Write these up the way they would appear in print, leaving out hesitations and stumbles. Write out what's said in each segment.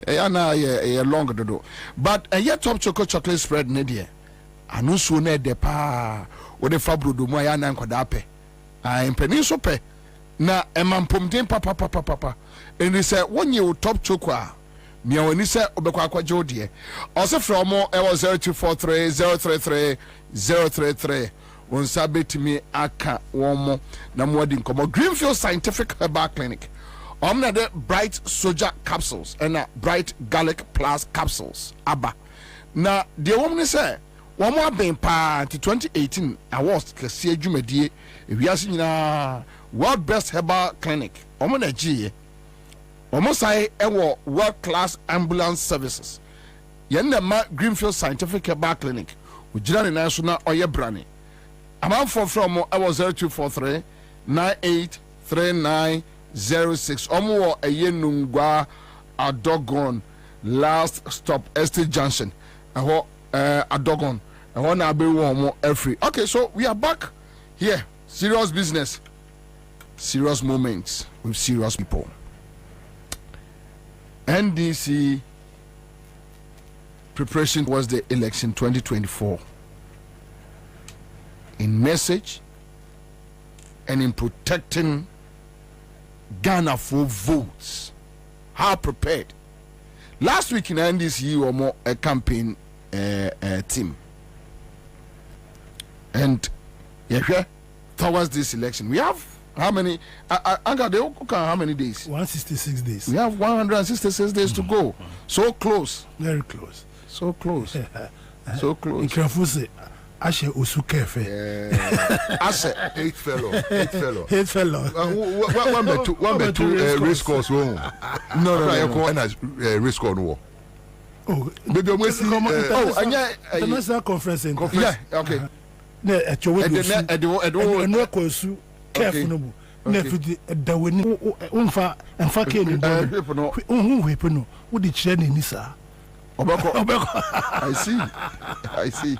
na ye long do. But yet top chocolate spread ne de. Anu so na de pa. Wo de fabro do mu ya na nkwada pe. Mpani so pe. Na emampomden papa. And he said, one year top chocolate. Mia when he said obekwa akwaje odie also from mo 0243 033 won sabetimi aka won na mo di nkomo Greenfield Scientific Herbal Clinic na the Bright Soldier capsules and Bright Garlic Plus capsules aba na de woman say won mo aben pa 2018 awards kese adwumadie ewiase nyina World Best Herbal Clinic na gie almost world class ambulance services. Yenema Greenfield Scientific Herbal Clinic. Ujirani national oye brani. Amount from 0243 983906. Omo a yenungwa Adogon last stop Estate Junction. Adogon. I want to be one every. Okay, so we are back here. Serious business, serious moments with serious people. NDC preparation was the election 2024. In message and in protecting Ghana for votes. How prepared? Last week in NDC, we were more a campaign team. And towards this election, we have how many? How many days? 166 days. We have 166 days to go. So close. Very close. So close. So close. Ikrafuse Ashe Osukefe. Ashe Eight fellow. One by two race course. No. Race course. Oh, maybe I'm waiting. International conference. Yeah. Okay. Ne careful no na fidi dawani umfa emfa ke ni do no wo di kire ni sa obeko I see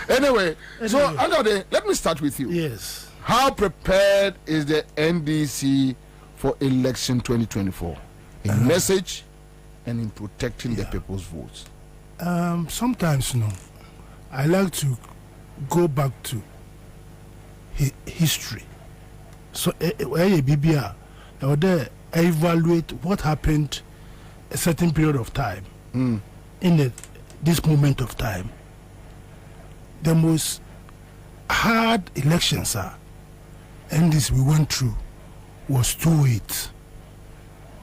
anyway so Angade, let me start with you. Yes, how prepared is the NDC for election 2024 in message and in protecting the people's votes? Sometimes I like to go back to history. So BBR there evaluate what happened a certain period of time in this moment of time. The most hard elections and this we went through was 2008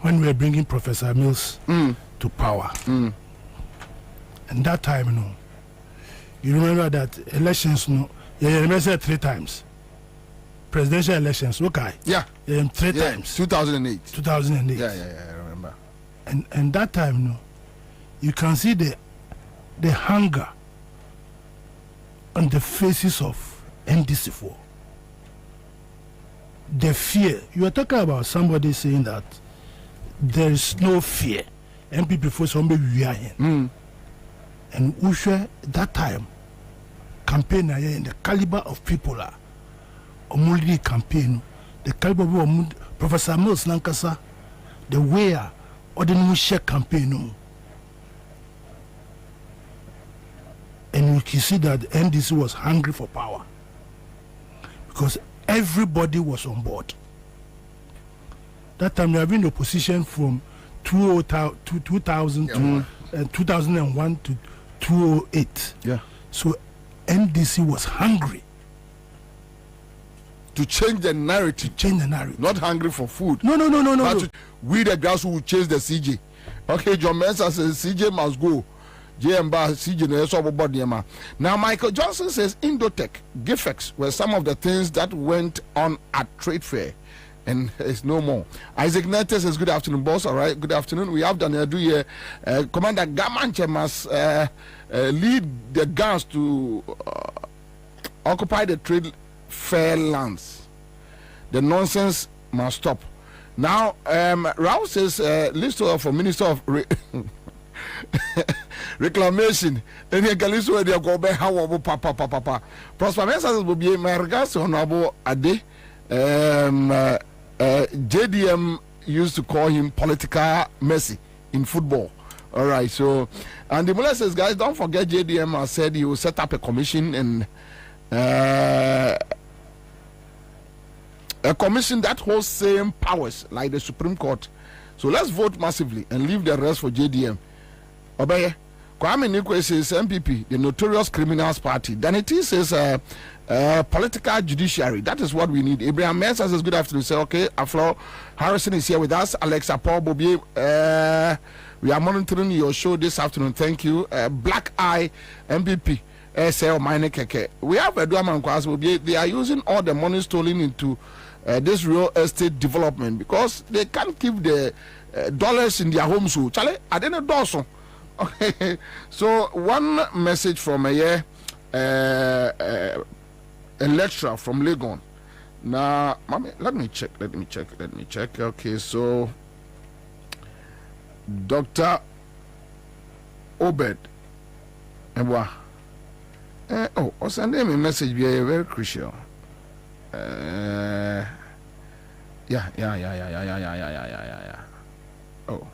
when we were bringing Professor Mills to power. And that time you remember that elections you remember 3 times. Presidential elections, okay. Yeah. 3 times. 2008. Yeah, I remember. And that time, you can see the hunger on the faces of NDC4. The fear. You are talking about somebody saying that there is no fear. MPP for somebody we are here. And Usha, that time, campaign in the caliber of people are. Omulidi campaign, the caliber of Professor Mills Lankasa, the way ordinary share campaign. And you can see that the NDC was hungry for power because everybody was on board. That time, we have been in opposition from 2000 to 2001 to 2008. Yeah. So NDC was hungry. To change the narrative. Not hungry for food. No. But we the grass will chase the CJ. Okay, John Mensah says CJ must go. JMBA CJ no so body ma. Now Michael Johnson says Indotech, Gifex were some of the things that went on at trade fair. And it's no more. Isaac Netes says good afternoon, boss. All right, good afternoon. We have Daniel Duye. Commander Gamanche must lead the guns to occupy the trade fair lands. The nonsense must stop. Now, Rao says list for Minister of Reclamation. And here can list where they go back. How papa. Prosper Mensah will be my regards to Honorable Ade. JDM used to call him political mercy. in football. All right, so, and the Muller says, guys, don't forget JDM has said he will set up a commission and a commission that holds same powers like the Supreme Court. So let's vote massively and leave the rest for JDM. Obeye, Kwame Nikwe says MPP, the notorious criminals party. Then it is says political judiciary. That is what we need. Abraham Mensah says good afternoon. Say okay, Aflo Harrison is here with us. Alexa Paul Bobie, we are monitoring your show this afternoon. Thank you. Black Eye MPP. We have a Duaman. They are using all the money stolen into this real estate development because they can't keep the dollars in their homes. So, Charlie, I didn't do so. Okay, so one message from a lecturer from Legon. Now, let me check. Okay, so Dr. Obed Ebwa. Oh, send him a message very crucial. Yeah. Oh.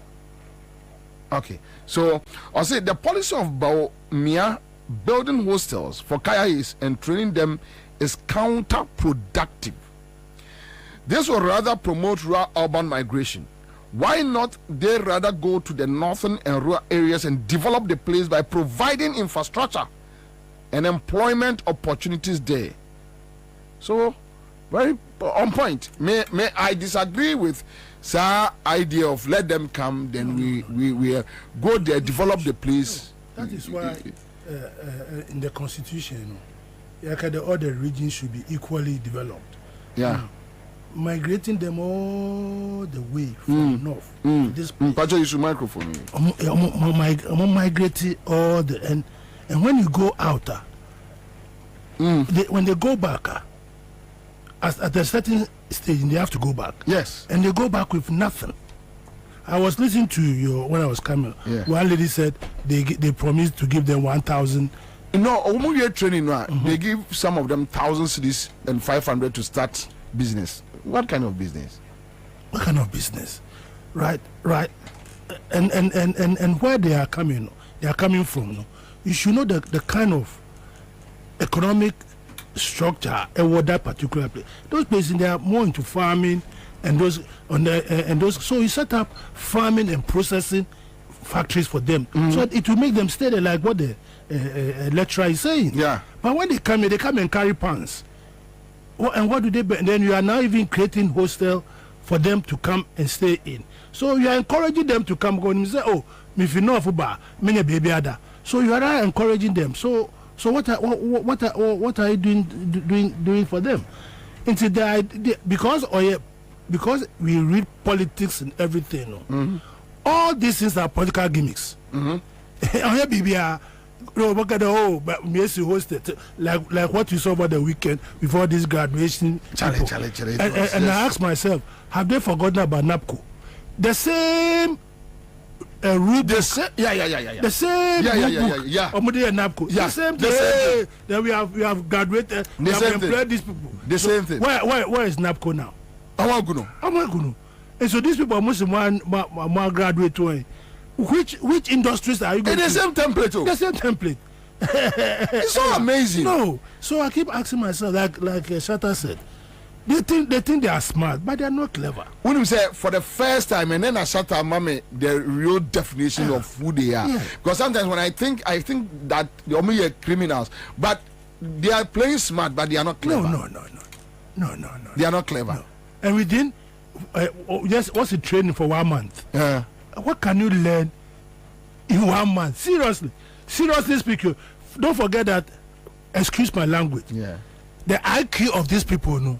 Okay. So I say the policy of Baumia building hostels for Kayais and training them is counterproductive. This will rather promote rural urban migration. Why not they rather go to the northern and rural areas and develop the place by providing infrastructure and employment opportunities there? So very on point. May I disagree with Sir idea of let them come, then we go there, develop the place. That is why in the constitution, all the regions should be equally developed. Yeah. Migrating them all the way from north to this place. Pacho, you should microphone. I'm migrating all the and when you go out, when they go back, at a certain stage, they have to go back. Yes. And they go back with nothing. I was listening to you when I was coming. Yeah. One lady said they promised to give them 1,000. No, when we are training now, they give some of them 1,000 cedis and 500 to start business. What kind of business? What kind of business? Right. And where they are coming from. You should know the kind of economic structure and that particular place. Those places they are more into farming and those so you set up farming and processing factories for them, so it will make them stay there, like what the lecturer is saying. Yeah. But when they come and carry pans. And what do they? And then you are now even creating hostel for them to come and stay in. So you are encouraging them to come. Go and say, "Oh, if you know about many baby other." So you are now encouraging them. So what are you doing for them? Into the idea, because we read politics and everything. All these things are political gimmicks. But Messi hosted like what you saw over the weekend before this graduation. Challenge. And I asked myself, have they forgotten about NAPCO? The same rule book. The same rule book. NAPCO. Yeah. The same thing. Then we have graduated. We have employed these people. The same thing. Where is NAPCO now? Amaguno. And so these people are mostly more graduate to which industries are you going in the to? same template. The same template. It's so amazing. No. So I keep asking myself, like Shatta said, they think they are smart, but they are not clever. When you say for the first time, and then I shut up, mommy, the real definition of who they are. Yeah. Because sometimes when I think that they are only criminals, but they are playing smart, but they are not clever. No. They are not clever. No. And within just what's the training for 1 month? Yeah. What can you learn in 1 month? Seriously speaking, don't forget that. Excuse my language. Yeah. The IQ of these people,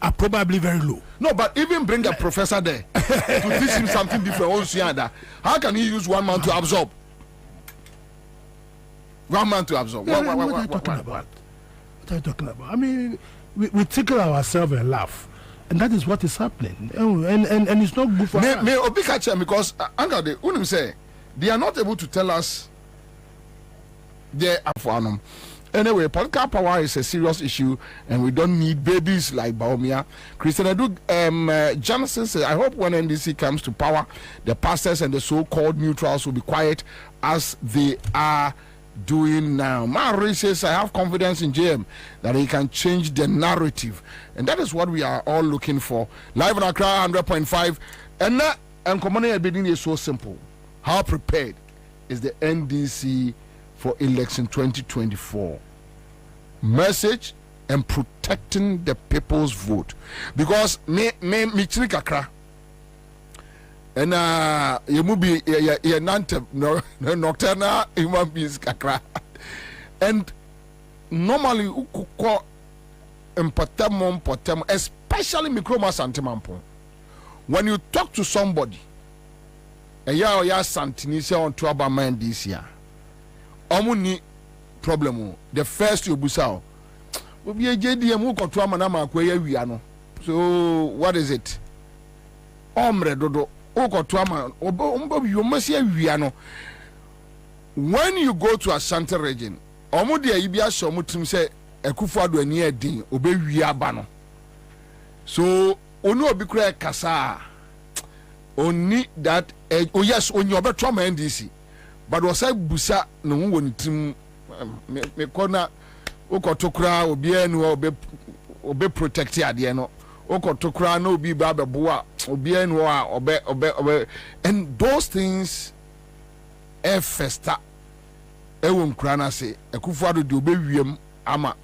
are probably very low. No, but even bring a professor there to teach him something different. How can he use 1 month to absorb? 1 month to absorb. What are you talking about? I mean, we tickle ourselves and laugh. And that is what is happening, and it's not good for us. May Obi catch him because Uncle they say they are not able to tell us their Anyway, political power is a serious issue, and we don't need babies like Baumia. Christian Edu Johnson says, I hope when NDC comes to power, the pastors and the so-called neutrals will be quiet as they are doing now. Mary says, I have confidence in JM that he can change the narrative, and that is what we are all looking for. Live on Accra 100.5, and that and commanding bidding is so simple. How prepared is the NDC for election 2024? Message and protecting the people's vote, because me chiri kakra and you be nocturnal human beings kakra, and normally ukukọ important, especially mikroma santimampo. When you talk to somebody ya santini say on to about mind this year omuni problem, the first you busa obi ejedi emu koto amana makwa wia no. So what is it? Omre dodo okoto ama ombo you must wia no. When you go to Ashanti region, omudi ayibia so mutim say Akufo-Addo ani edin obe wia ba no. So onu obi kura kasa oni that oh yes on your better NDC, but was I busa no one team me corner okotokra obi enu obe protect ade no okotokra no obi ba beboa obi enu obe, and those things festa won kra na say Akufo-Addo de obe wiem ama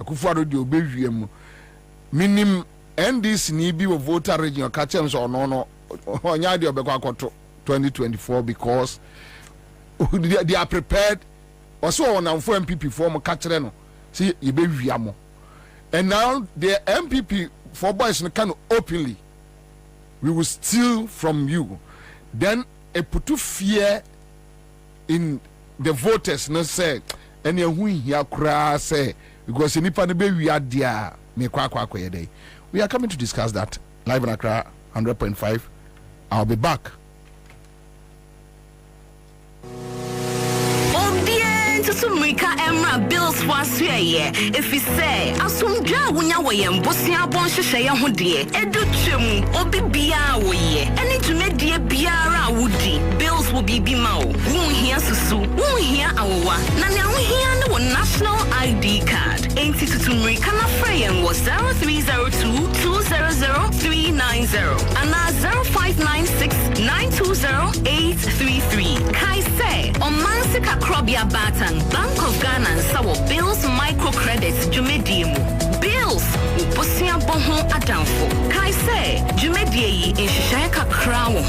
Akufo-Addo de obe wiem minim NDC ni bi wo voter region ka chem so no onya de obekwa akoto 2024 because they are prepared. Also on am for MPP form ka kire no see ye be wiamo, and now the MPP for boys can openly we will steal from you, then a put fear in the voters no say any who here kra say because nipa no be wi adia me kwa ye dey. We are coming to discuss that live in Accra 100.5. I'll be back. Sumrika Emra Bills was here. If you say, Asumja Wunya Bosia Bon Shaya Hudie, Educhum, Obi Bia Woye, and it made dear Biara Woody. Bills will be Bimao. Won't hear Susu, won't hear Awa. Nana we hear no national ID card. Ain't it to Sumrika Freyan was 0302-200-390 and 0596-920-833. Kai say, on Mansika Krobia Batan. Bank of Ghana and Sawo Bills microcredits Jumedium. Bills Uposia Bonhom Adamfo. Kai say Jumedie in Shishaka Crown.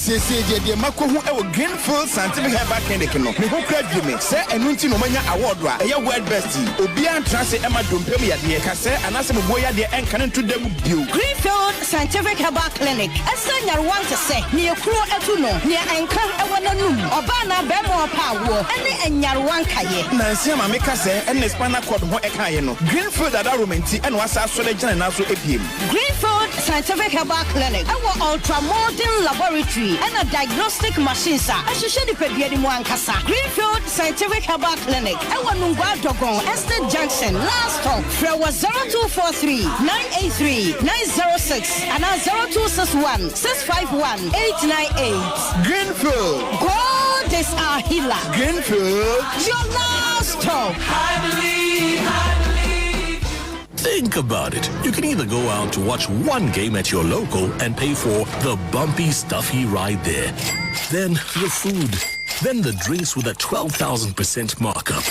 Say the Mako who Greenfield Scientific Herbal Clinic. Me who credit me, say and Nunti Nomania Award, a word bestie, Obian Transit Emma Dumpemia, the Case, and Asam Boya, the Encanon to them view. Greenfield Scientific Herbal Clinic. A senior want to say, near Kro Etuno, near Anka, Awanum, Obana Bemo Power, and Yarwankaye. Nansima Mekase, and Espana Quadmo Ekayeno. Greenfield Adarumenti, and was our selection and also APM. Greenfield Scientific Herbal Clinic. Our ultra modern laboratory. And a diagnostic machine, sir. I should show the Pebiani Mwankasa. Greenfield Scientific Herbal Clinic. Ewa Nungwa Dogon, Estate Junction, last stop. Frewa 0243-983-906 and 0261-651-898. Greenfield. God is our healer. Greenfield. Your last stop. I believe. Think about it. You can either go out to watch one game at your local and pay for the bumpy, stuffy ride there. Then the food. Then the drinks with a 12,000% markup.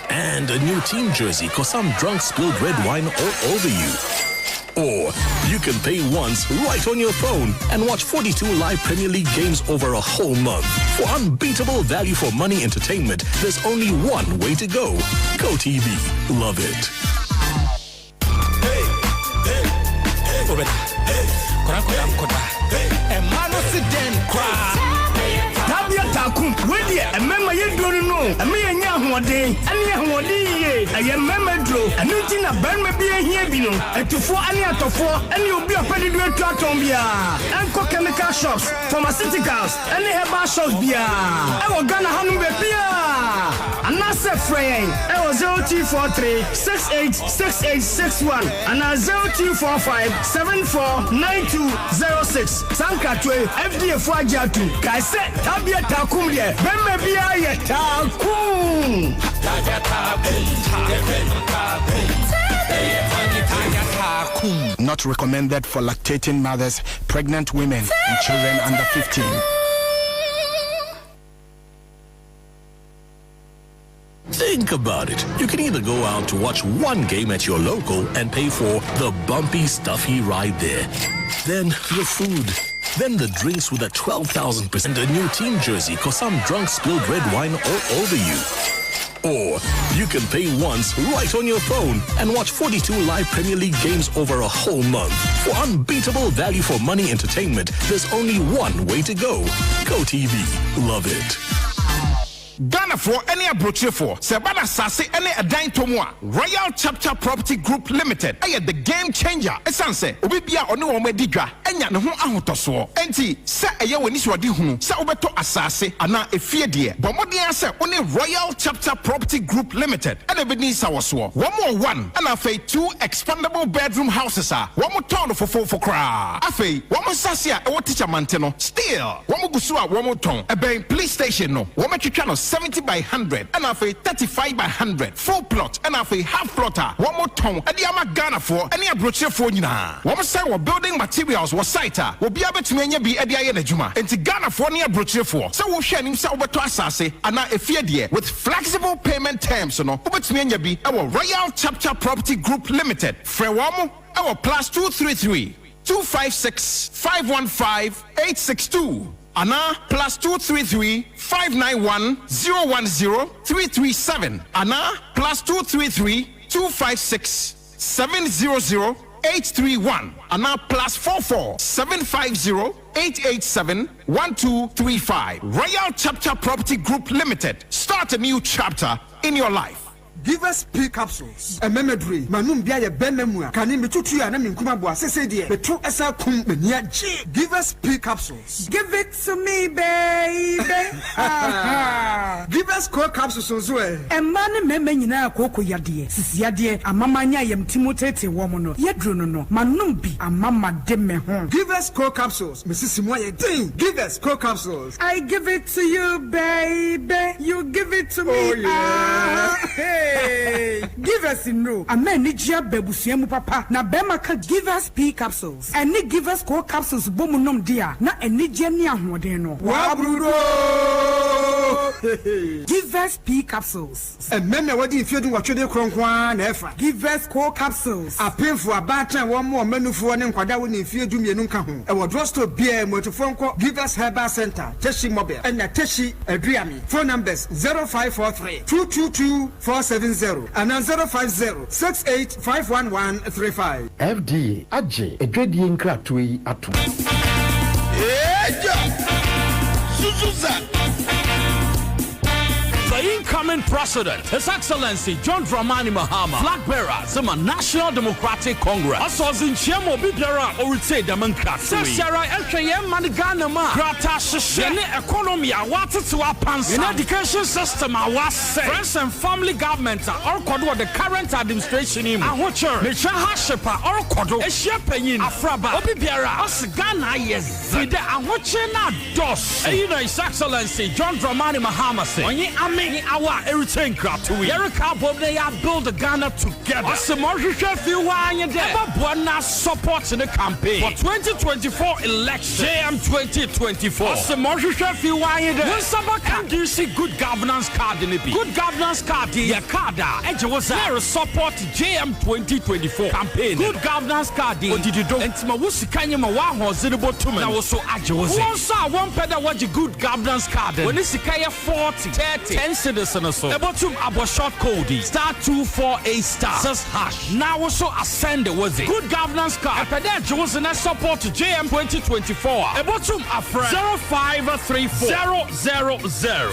And a new team jersey cause some drunk spilled red wine all over you. Or you can pay once right on your phone and watch 42 live Premier League games over a whole month. For unbeatable value for money entertainment, there's only one way to go. GoTV. Love it. Tabia Takum, where and Mamma, you don't know, and me and Yahuade, and Yahuade. say ɛyɛ mmɛmɛduro ɛno nti na bɛrima bi ahia bi no ɛtufoɔ ane atɔfoɔ ɛne obi a ɔpɛde duro atu atɔn biara ɛnkɔ chemical shops pharmaceuticals ɛne herbal shops biara ɛwɔ Ghana hanom baabiara anaasɛ frɛ yɛn ɛwɔ 0243 686861 anaa 0245 749206 sankatwe FDA fo agye atu kae sɛ tabia takum deɛ bɛrima biara yɛ takum. Not recommended for lactating mothers, pregnant women, and children under 15. Think about it. You can either go out to watch one game at your local and pay for the bumpy, stuffy ride there. Then the food. Then the drinks with a 12,000% a new team jersey because some drunk spilled red wine all over you. Or you can pay once right on your phone and watch 42 live Premier League games over a whole month. For unbeatable value for money entertainment, there's only one way to go. GoTV. Love it. Ghana for any abroche for Sebana Sase any Adain Tomwa Royal Chapter Property Group Limited. I the game changer. Esanse Obibia onu omedidwa enya ne ho ahotoso. Enti se eye wani swadi hunu se obeto asase ana efie de. Bomodin se oni Royal Chapter Property Group Limited. And ebeni sawoso. One more one and afa 2 expandable bedroom houses are. One more town for kra. Afa one more sasia e wo teacher manteno. Still one more gusua one more ton. Ebe police station no. One more twitwa 70 by 100 and a 35 by 100 full plot and a half plotter one more ton and the ama Ghana for any abroche for nyina one say we building materials was site will be able to menya bi ade aye na juma enti Ghana for any abroche for so we hwe nim say obeto asase ana efie de with flexible payment terms no obetumi enya bi our Royal Chapter Property Group Limited frewamo our +233 256 515 862 Ana +233 591 010 337 Ana +233 256 700 831 Ana +44 750 887 1235 Royal Chapter Property Group Limited. Start a new chapter in your life. Give us P capsules. A memory. Manum bia ye benemua. Kani metutu ya na minkuma bo asese de. Petro esa kum benia G. Give us P capsules. Give it to me, baby. Give us core capsules so e. E man meme nyina akoko yade. Sisi yade amamanya yem timotete wo mo no. Yedro no no. Manum bi amama de me ho. Give us core capsules. Mrs. Moye ding. Give us core capsules. I give it to you, baby. You give it to me. Oh yeah. Hey, give us in no. A man need ya bebusiemu papa. Na bemaka give us P capsules. And ni give us core capsules bomunum dia. Na eni jeni ahwodeno. Wabrudo. Give us P capsules. And men na wadi if you do what you do kronkwa na efa. Give us core capsules. A painful abatan one more menu for one kwada woni if you do me nunka ho. E wo drugstore bia motofon ko Give us Herbal Center, Teshi Mobile. And na Teshi Adriami. Phone numbers 0543 222 470 and 050 68 FDA Aje Edwedi Nkratui Atu. Suzuza. The incoming president, His Excellency John Dramani Mahama, flag bearer, Zima National Democratic Congress. Also, in Chemo Bibera, or say the Manka. Sara LKM Maniganama, Grata Shene economy, what to our pants in education system. I was say friends and family government or Kodo, the current administration in Ahocher, Mechaha Shepa, or Kodo, a shepherd in Afraba, Obibera, Osgana, yes, with the Ahochena dos. His Excellency John Dramani Mahama say, our everything crap to Erica Bob, they have built Ghana together. Everyone support in the campaign for 2024 election. JM 2024. Do you see good governance card in the Good governance card, the card, and was there support JM 2024 campaign. Good governance card, what did you do? And Mawusi Kanyama was in the bottom. I was so agile. One pedal what good governance card. When it's 40, 30, 10 citizens no so. Ebotum abo short code *248* says hash. Now also ascend the was it. Good governance card. Epede Johnson support to JM 2024. Ebotum afre 0534 000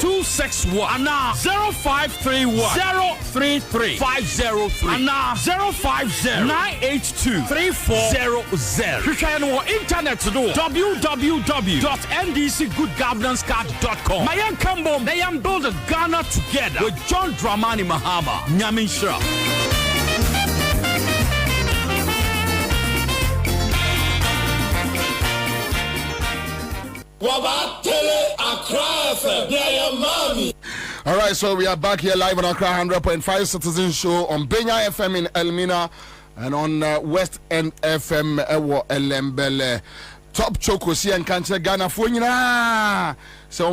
261 and now 0531 033 503 and now 050 982 3400. You can on internet to do www.ndcgoodgovernancecard.com. Mayan Kambo, they am building Ghana together with John Dramani Mahama. Nyamin Shra. All right, so we are back here live on Accra 100.5 Citizen Show on Benya FM in Elmina and on West End FM Ewo Elembele. Top Choco si and Cancer Ghana for so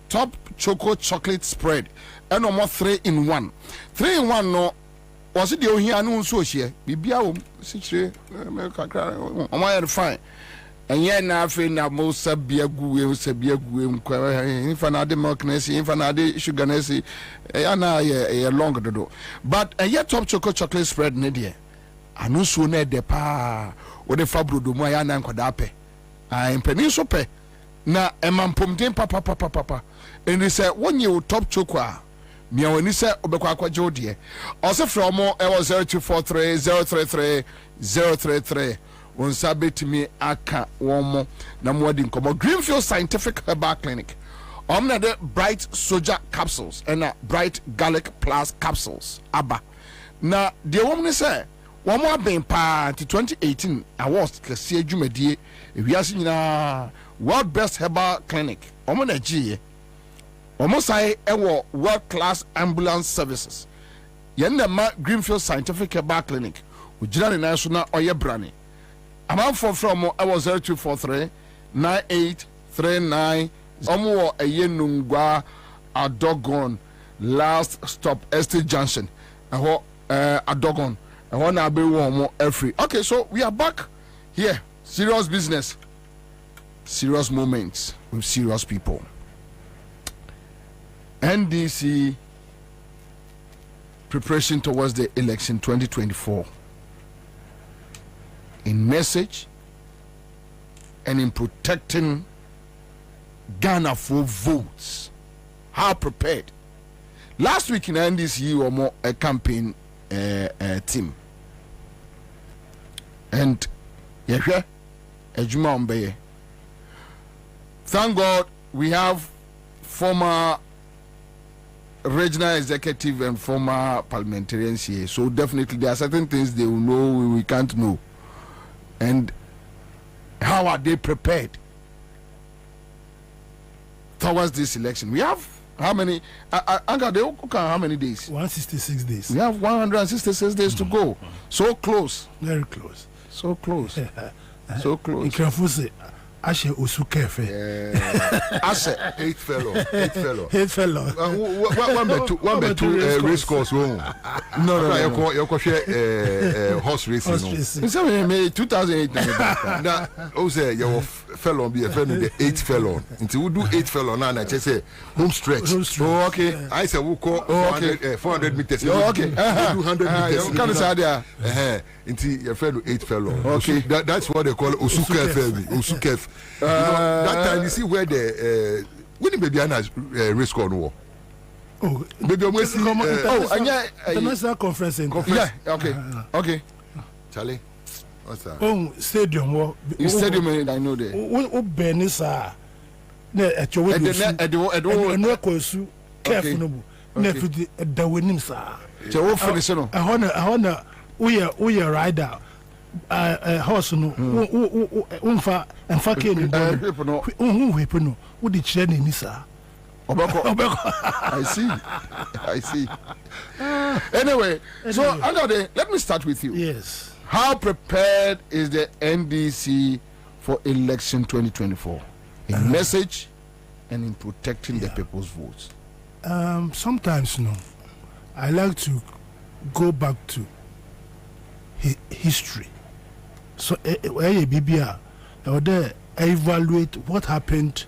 top Choco chocolate spread and no more 3-in-1. 3-in-1 no was it the Ohianu so here? Bibia fine. And yet now na most sabiagu if another milk nesi, if another sugar nesi, a longer do. But a yet top chocolate spread nedia. Anu so ne de pa o de fabro do mo ya na nkodape. In Peninsula na emampomden papa. And they say one year top chocolate. Me when say obekwa akwaje odie. Also from mo e was 0243 033 033. On sabet me aka womo na mwadi nkomo Greenfield Scientific Herbal Clinic. Omna de Bright Soja capsules and Bright Garlic Plus capsules. Aba. Na de woman say womo aben pa 2018 awards kese adwumadie ewiase nyina World Best Herbal Clinic. Omo na giye. Omo sai ewo world class ambulance services. Yenda ma Greenfield Scientific Herbal Clinic. Ujira ni national oye brani. I'm from I was 0243 9839. Omo a yenungwa a dogon last stop Estate Junction. A dogon. I want to be one every. Okay, so we are back here. Serious business, serious moments with serious people. NDC preparation towards the election 2024. In message and in protecting Ghana for votes. How prepared? Last week in NDC, or more a campaign team. And yeah, thank God we have former regional executive and former parliamentarians here. So definitely there are certain things they will know we can't know. And how are they prepared towards this election? We have how many? How many days? 166 days. We have 166 days to go. So close. Very close. So close. So close. Ashe Usukefe. Ashe 8 fellow. 8 fellow. One by two race course. No. You share horse racing. It's 2008. Now, say your fellow be a fellow the 8 fellow. Until we do 8 fellow now, I just say home stretch. Oh, okay. I say we call 400 meters. Oh, okay. We do 100 meters. You can't say there. Until your fellow 8 fellow. Okay. That's what they call Usukefe. Usukefe. That time you see where the when baby Anna's race call no. Oh, baby almost international conference. Yeah, okay. Charlie, what's that? Oh, stadium. Stadium, I know there. Oh, Benisa. Ne at your no course. Careful, no. Never the winning, sir. So, finish no. I honor. We are rider. Horse no umfa emfa ke ni no wepo no wo di kire ni sir obeko I see anyway so Angade, let me start with you. Yes, how prepared is the NDC for election 2024 in message and in protecting the people's votes? Sometimes I like to go back to history. So, BBA, evaluate what happened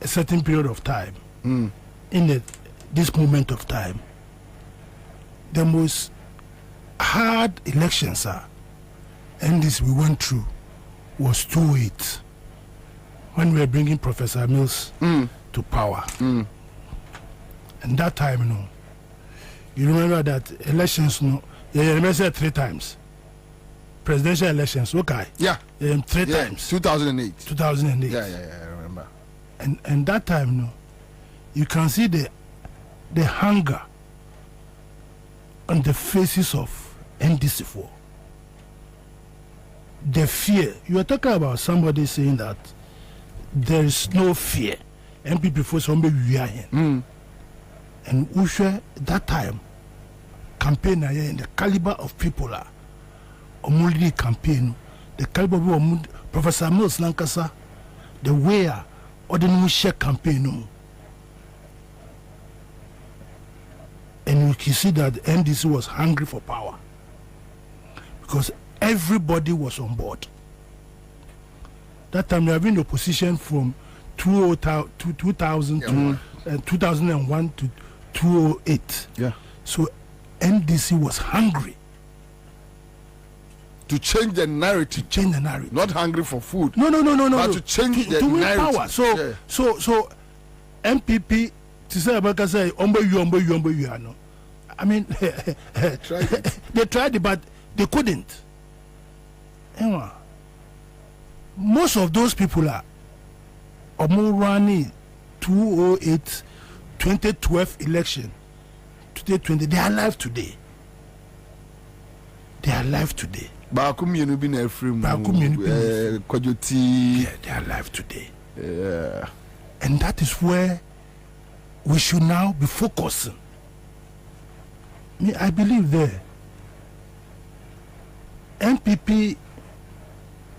a certain period of time this moment of time, the most hard elections and this we went through was 2008 when we were bringing Professor Mills to power. And that time, you remember that elections, you remember 3 times. Presidential elections, okay. Yeah. 3 times. 2008. 2008. Yeah, I remember. And that time, you can see the hunger on the faces of NDC4. The fear. You are talking about somebody saying that there is no fear. MPP for somebody we are here. And Usha, that time, campaign and the caliber of people are only campaign, the caliber of Professor Mills Lankasa, the way ordinary share campaign. And you can see that NDC was hungry for power because everybody was on board. That time they have been in opposition from 2000 to 2001 to 2008. Yeah. So NDC was hungry to change the narrative. Not hungry for food. No. But to change the win narrative. Power. So MPP to say about say you no. I mean they tried it, but they couldn't. Most of those people are running 2008 2012 election 2020. They are alive today. They are alive today. Kwajoti. They are alive today. And that is where we should now be focusing. I believe there. MPP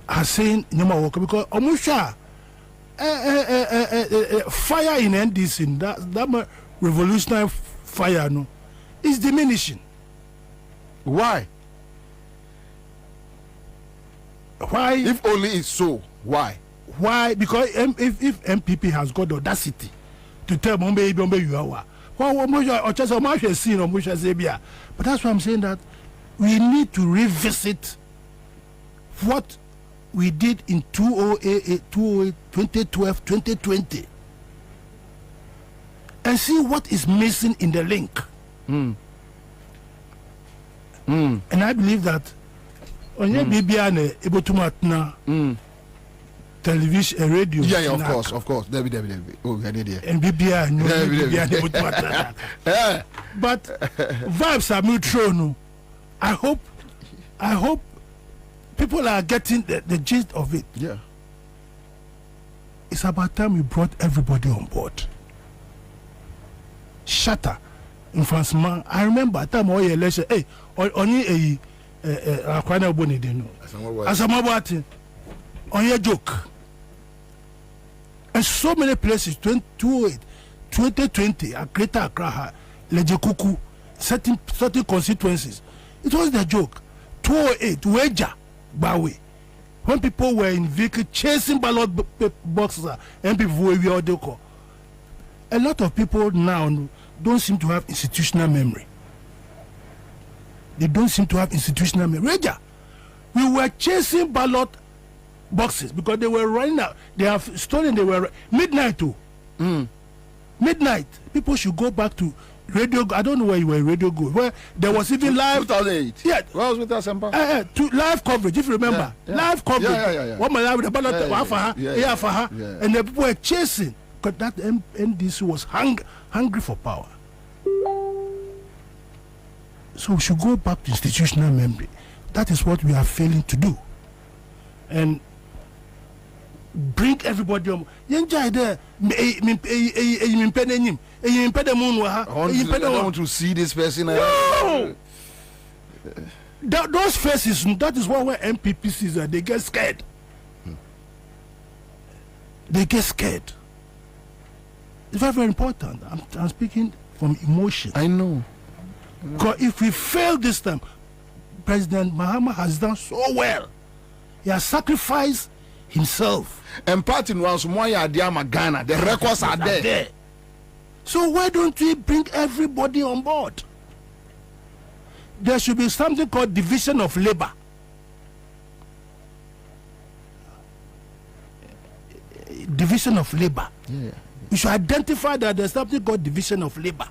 are saying because Omusha fire in NDC, that revolutionary fire is diminishing. Why? If only it's so, why? Why? Because if MPP has got the audacity to tell Bombe you are, but that's why I'm saying that we need to revisit what we did in 2008, 2012, 2020 and see what is missing in the link. And I believe that on your BBN able to matna television, radio. Yeah, of course. Debbie. Oh, we need it. And BBN able to matna. But vibes are neutral. I hope people are getting the gist of it. Yeah. It's about time we brought everybody on board. Shatter in France, man. I remember time all election. Hey, only a Kwana Boni didn't know. Asamabati on your joke. And so many places, 2020, a Greater Accra, Lejekuku, certain constituencies. It was the joke. 2008, Weja, Bawe. When people were in vehicle chasing ballot boxes and people were all a lot of people now don't seem to have institutional memory. They don't seem to have institutional memory. Reja, we were chasing ballot boxes because they were running out. They have stolen. They were midnight too. Midnight. People should go back to radio. I don't know where you were. Radio Go. Where there was even live. 2008. Yeah. Where was with us, Sempa? To live coverage. If you remember, live coverage. Yeah. What my live the ballot yeah. And the people were chasing because that NDC was hungry for power. So we should go back to institutional memory. That is what we are failing to do. And bring everybody on. I don't want to see this person. No! Those faces, that is why when MPP sees that, they get scared. They get scared. It's very, very important. I'm speaking from emotion. I know. Because if we fail this time, President Mahama has done so well. He has sacrificed himself. And part in once more, Ghana, the records are there. So why don't we bring everybody on board? There should be something called division of labor. Division of labor. Yeah. We should identify that there's something called division of labor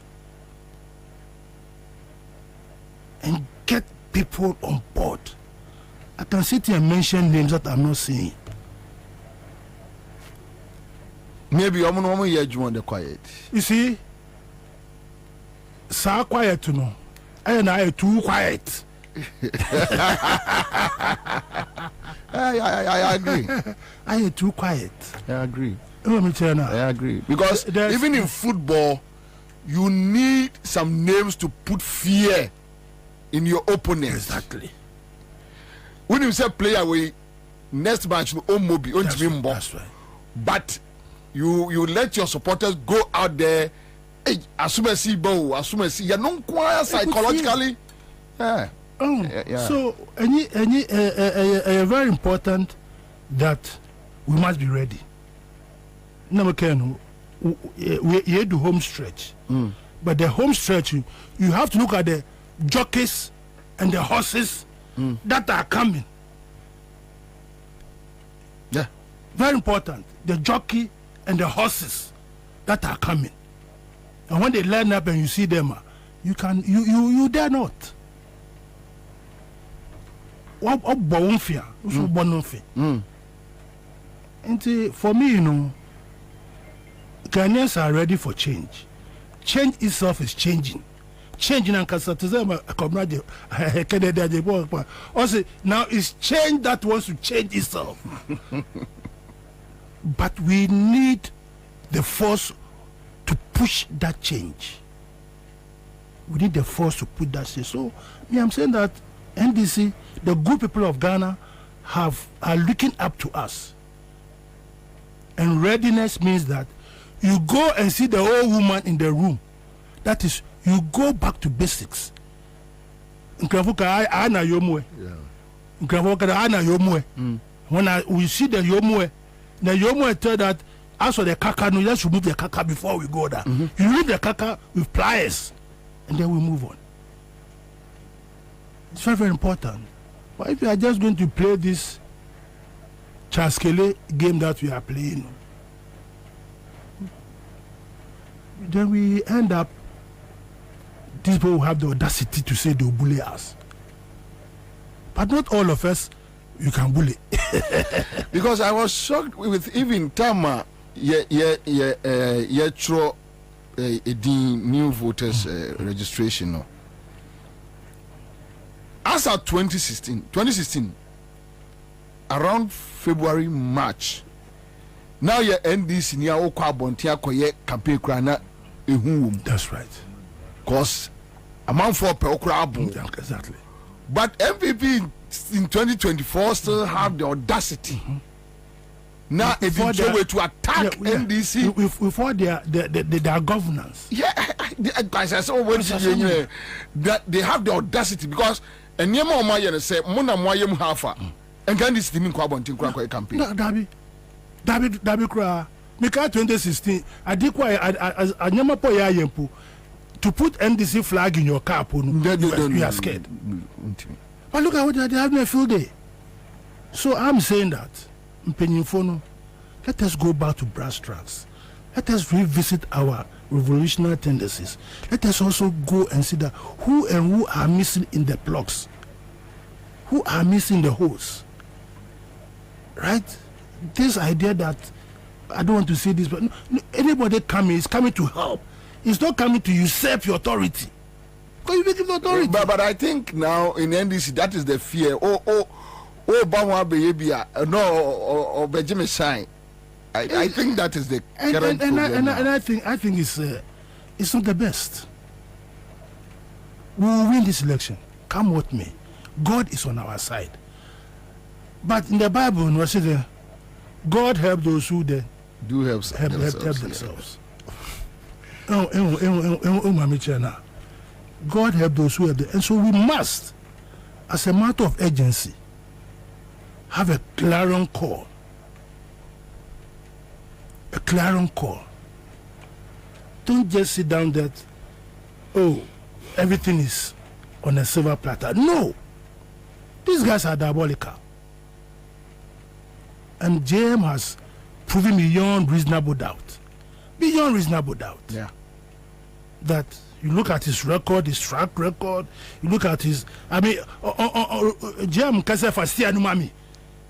and get people on board. I can sit here and mention names that I'm not saying. Maybe I'm not here to the quiet. You see, so quiet to know, and I too quiet. I agree. I am too quiet. I agree. Let me tell you now. I agree. Because even in football, you need some names to put fear in your opponents. Exactly. When you say player away, next match no mobi on team bomb. That's right. But you let your supporters go out there. Hey, assume see bow, assume see. You're not quite psychologically. Yeah. Yeah. So, very important that we must be ready. Number 10, we do home stretch, but the home stretch you have to look at the jockeys and the horses that are coming. Yeah, very important. The jockey and the horses that are coming, and when they line up and you see them, you dare not. What fear? And for me, you know, Ghanaians are ready for change. Change itself is changing. Changing and also now it's change that wants to change itself. But we need the force to push that change. We need the force to put that change. So I'm saying that NDC, the good people of Ghana are looking up to us. And readiness means that you go and see the old woman in the room. That is, you go back to basics. When we see the Yomue tell that as for the kaka, no, let's remove the kaka before we go there. You remove the kaka with pliers, and then we move on. It's very, very important. But if you are just going to play this Chaskele game that we are playing, then we end up, these people will have the audacity to say they'll bully us. But not all of us, you can bully. Because I was shocked with even Tama, throw the new voters registration. No. As of 2016, around February, March, now your NDC near Okwa Bontia Koye campaign krana ehum. That's right. Because amount for per okra. Exactly. But MPP in 2024 still have the audacity. Now it's a way to attack NDC before their governance. Yeah, guys, I saw that they have the audacity because and Yema Omayan say Mona Moyem Hafa and Gandhi Steaming Kwabontin Krakoi campaign. Dabi Kra, Mika 2016, I did quite a Yamapo Yempu to put NDC flag in your car. You are scared. But look at what they have in a field day. So I'm saying that, let us go back to brass tracks. Let us revisit our revolutionary tendencies. Let us also go and see that who are missing in the blocks, who are missing the holes. Right? This idea that I don't want to say this, but anybody coming is coming to help. It's not coming to usurp your authority. Because you make it authority. But I think now in NDC that is the fear. Bama Bayabia, no, or Benjamin Shine. I think that is the current problem. And I think it's not the best. We will win this election. Come with me. God is on our side. But in the Bible, we say God help those who do help themselves. God help those who help them. And so we must, as a matter of urgency, have a clarion call. A clarion call don't just sit down that, oh, everything is on a silver platter. No. These guys are diabolical. And JM has proven beyond reasonable doubt. Beyond reasonable doubt. Yeah. That you look at his record, his track record, you look at his, I mean, JM Kasa Fastia Numami.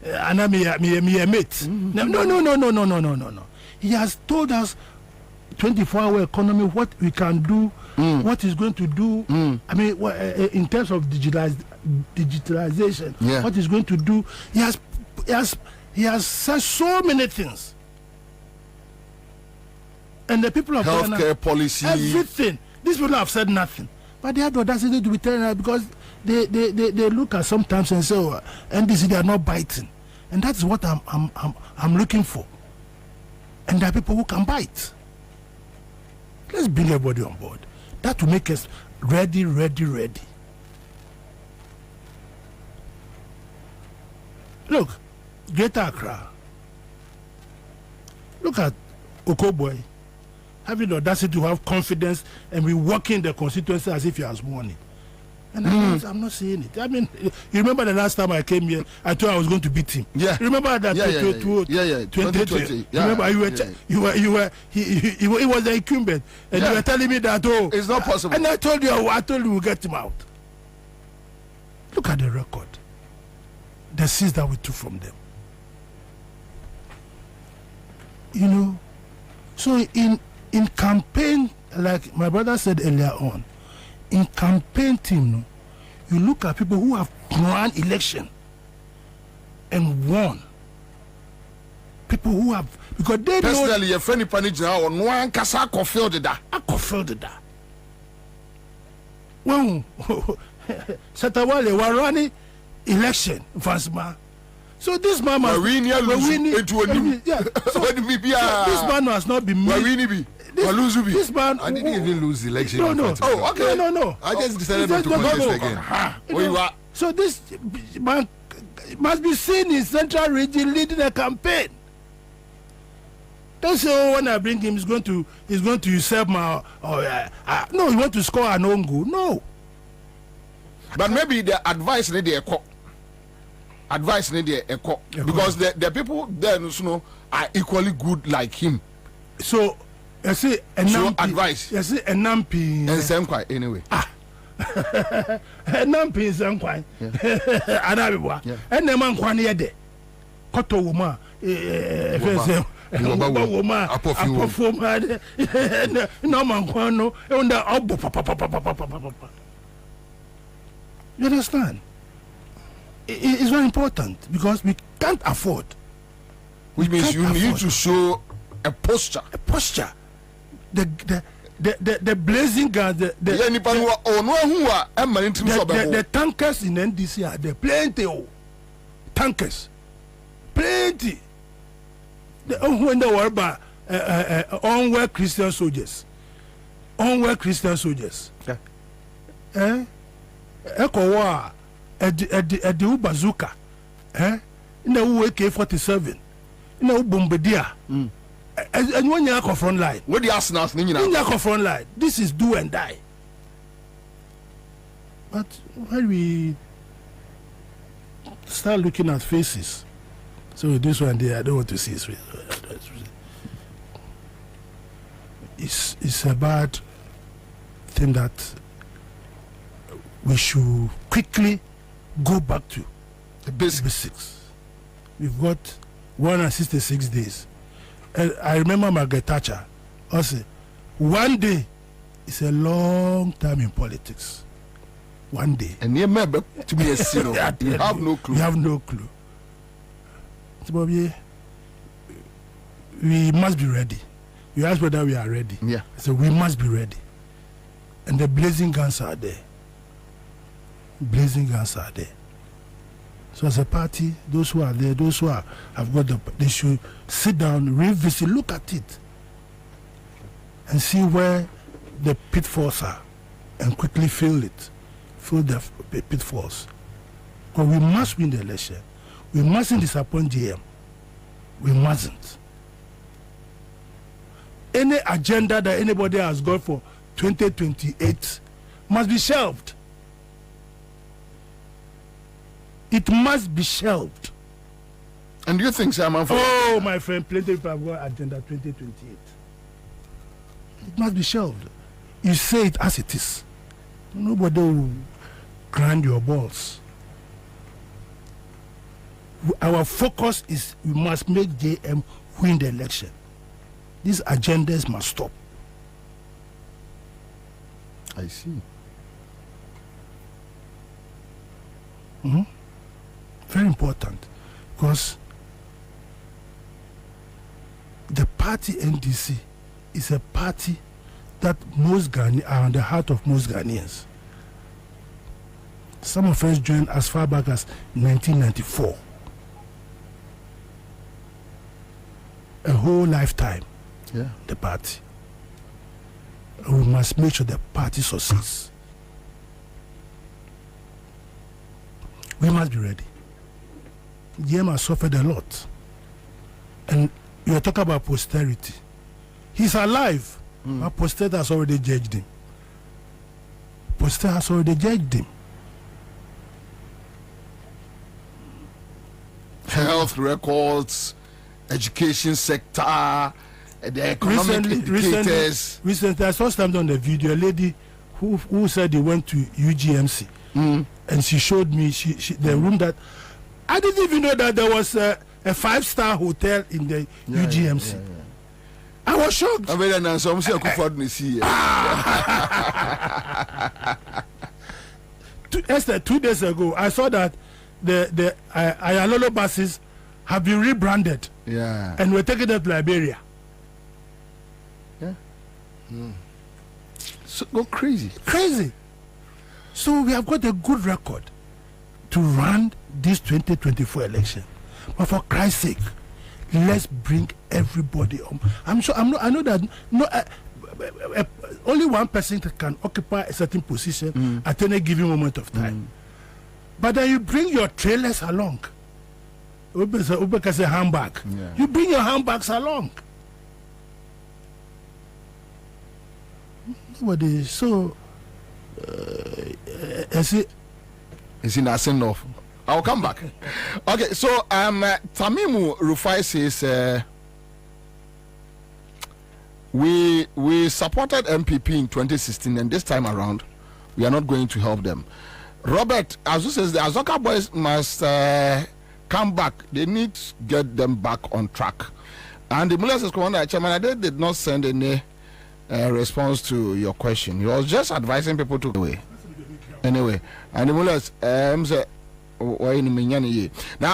And I'm a mate. No. He has told us 24-hour economy, what we can do, what he's going to do. I mean, in terms of digitalization, what he's going to do. He has said so many things. And the people of healthcare Ghana, policy, everything. These people have said nothing. But they have the audacity to be telling us because they look at sometimes and say, oh, NDC, they are not biting. And that's what I'm looking for. And there are people who can bite. Let's bring everybody on board. That will make us ready. Look, Greater Accra. Look at Okoboy having the audacity to have confidence and be working the constituency as if he has won it. And I'm not saying it. I mean, you remember the last time I came here, I thought I was going to beat him. Yeah. Remember that? 2020. Remember, you were. He was the incumbent, and you were telling me that it's not possible. And I told you we'll get him out. Look at the record, the seats that we took from them. You know, so in campaign, like my brother said earlier on. In campaign team, you look at people who have run election and won. People who have, because they personally, your friend Panija or no one kasa fulfilled that. I fulfilled that. When Satawale were running election, Vansma. So this man must this man has not been made. This man, I didn't even lose the election. No. Oh, okay. No. I just decided not to contest again. So this man must be seen in Central Region leading a campaign. Don't say, oh, when I bring him, he's going to usurp my. No, he want to score an own goal. No. But maybe the advice need a because the people there, you know, are equally good like him. So. You see, advice. You see, and Nampi. And same quite anyway. Nampi is some quite. Anabiwa. And the man kwani yede. Koto wuma. Wuma. Apofuma. No man kwano. Onda obo. You understand? It's very important because we can't afford. Which means you need to show a posture. The blazing guns, the tankers in NDC are there. Plenty. Tankers. Plenty. When they were about unwell Christian soldiers. Eko wa Edi bazooka. Ina AK-47. Ina bombardier. And when you are front line, what the Arsenal front line, this is do and die. But when we start looking at faces, so this one there, I don't want to see his face. It's a bad thing that we should quickly go back to the basics. We've got 166 days. I remember Margaret Thatcher also. One day is a long time in politics. One day. And you remember to be a zero. You have no clue. You have no clue. So, we must be ready. You ask whether we are ready. Yeah. So we must be ready. And the blazing guns are there. So as a party, those who are there, those who have got they should sit down, revisit, look at it, and see where the pitfalls are, and quickly fill the pitfalls. Because we must win the election. We mustn't disappoint GM. We mustn't. any agenda that anybody has got for 2028 must be shelved. It must be shelved. And do you think, Simon? Oh, my friend, plenty of people have got agenda 2028. It must be shelved. You say it as it is. Nobody will grind your balls. Our focus is we must make JM win the election. These agendas must stop. I see. Very important, because the party NDC is a party that most Ghanaians are on the heart of most Ghanaians. Some of us joined as far back as 1994. A whole lifetime, the party. We must make sure the party succeeds. We must be ready. JM has suffered a lot. And you're talking about posterity. He's alive, but posterity has already judged him. Posterity has already judged him. Health records, education sector, the economic indicators. Recently, I saw something on the video. A lady who said he went to UGMC, and she showed me the room that I didn't even know that there was a 5-star hotel in the UGMC. I was shocked. I mean, and some say I could see. Esther, 2 days ago, I saw that the Ayalolo buses have been rebranded. Yeah. And we're taking them to Liberia. Yeah. So go crazy. Crazy. So we have got a good record to run this 2024 election. But for Christ's sake, let's bring everybody on. I know that only one person can occupy a certain position at any given moment of time. But then you bring your trailers along. Ubeka say handbag. Yeah. You bring your handbags along. Nobody. So, is in a send off. I'll come back. Okay, so Tamimu Rufai says we supported MPP in 2016, and this time around we are not going to help them. Robert Azu says the Azoka boys must come back. They need to get them back on track. And the Mullers Commander Chairman did not send any response to your question. He was just advising people to away. Anyway, and the Mullers now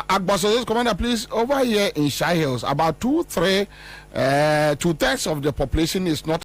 Agbaso's Commander, please, over here in Shire Hills, about 2/3 of the population is not